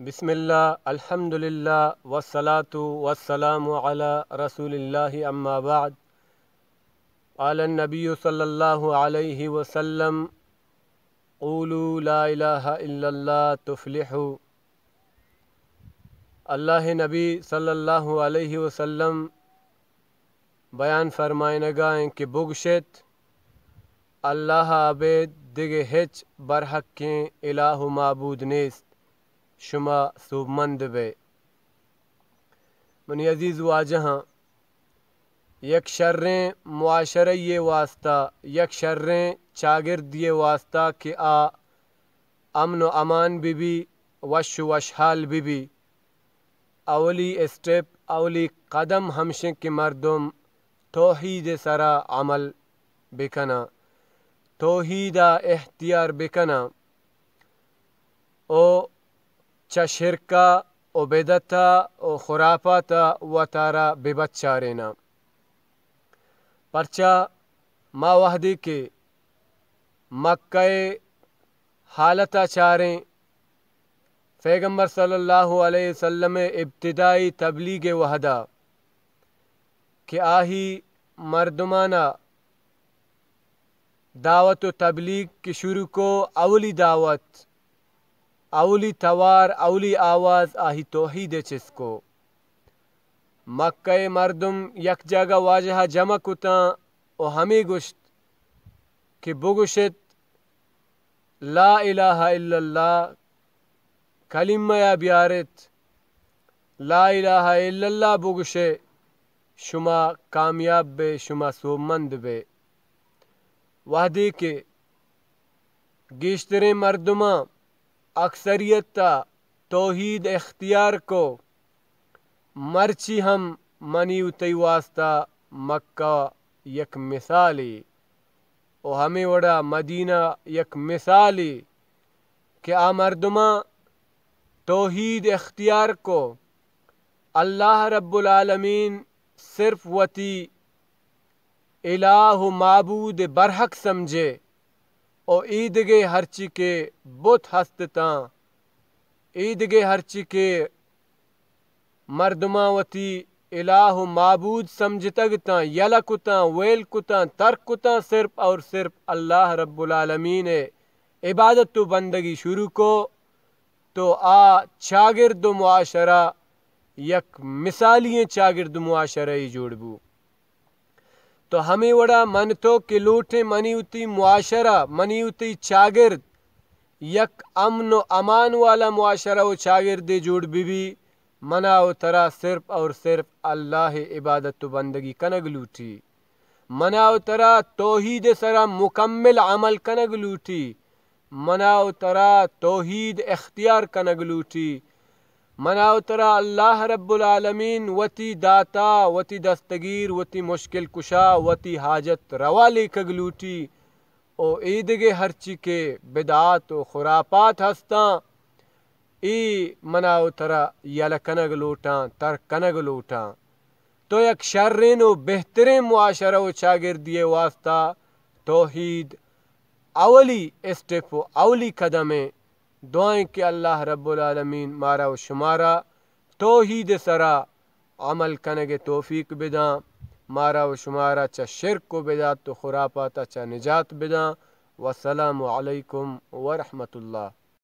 بسم اللہ الحمدللہ والصلاة والسلام علی رسول اللہ اما بعد قال النبی صلی اللہ علیہ وسلم قولوا لا الہ الا اللہ تفلحوا۔ اللہ نبی صلی اللہ علیہ وسلم بیان فرمائنگائیں کہ بگشت اللہ عبید دگے ہچ برحق کے الہ معبود نیست شما سوبمند بے۔ منی عزیز واجہاں یک شریں معاشرے واسطہ یک شریں چاگردی واسطہ کہ امن و امان بھی وش وشحال بھی اولی اسٹیپ اولی قدم ہمشن کے مردم توحید سرا عمل بکنا توحیدہ اختیار بکنا او چا شرکا او بدتا او خرافاتا و تارا ببچارینا پرچا ما وحدی کے مکہ حالتا چاریں پیغمبر صلی اللہ علیہ وسلم ابتدائی تبلیغ وحدہ کہ آہی مردمانہ دعوت و تبلیغ کی شروع کو اولی دعوت اولی توار اولی آواز آہی توحید چس کو مکہ مردم یک جگہ واجہ جمع کتا و ہمیں گشت کہ بگشت لا الہ الا اللہ کلمہ یا بیارت لا الہ الا اللہ بگشے شما کامیاب بے شما سومند بے وحدی کے گیشتریں مردمہ اکثریت تا توحید اختیار کو مرچی ہم منی اتی واسطہ مکہ یک مثالی و ہمیں وڑا مدینہ یک مثالی کہ مردمہ توحید اختیار کو اللہ رب العالمین صرف وتی الہ معبود برحق سمجھے او عیدگے ہرچی کے بت ہستتاں عیدگے ہرچی کے مردماں وتی الہ معبود سمجھتگتاں یلا کتاں ویل کتاں ترک کتاں صرف اور صرف اللہ رب العالمین عبادت و بندگی شروع کو تو چاگرد و معاشرہ یک مثالی چاگرد و معاشرہ ہی جوڑ بو تو ہمیں وڑا من تو کہ لوٹے منی اتی معاشرہ منی اتی چاگرد یک امن و امان والا معاشرہ و چاگرد جوڑ بھی منا و ترا صرف اور صرف اللہ عبادت و بندگی کنگ لوٹی منا و ترا توحید سرا مکمل عمل کنگ لوٹی منا و ترا توحید اختیار کنگ لوٹی منا و ترا اللہ رب العالمین وتی داتا وتی دستگیر وتی مشکل کشا وتی حاجت روا لیکگ لوٹی او عیدگے ہرچی کے بدعات و خرافات ہستاں ای منا و ترا یل کنگ لوٹاں تر کنگ لوٹاں تو یک شرین و بہترین معاشرہ و چاگردی واسطہ توحید اولی اسٹیپ و اولی قدمیں دعائیں کہ اللہ رب العالمین مارا و شمارا توحید سرا عمل کنگ توفیق بداں مارا و شمارا چا شرک و بدعت و خرافات چا نجات بداں والسلام علیکم ورحمۃ اللہ۔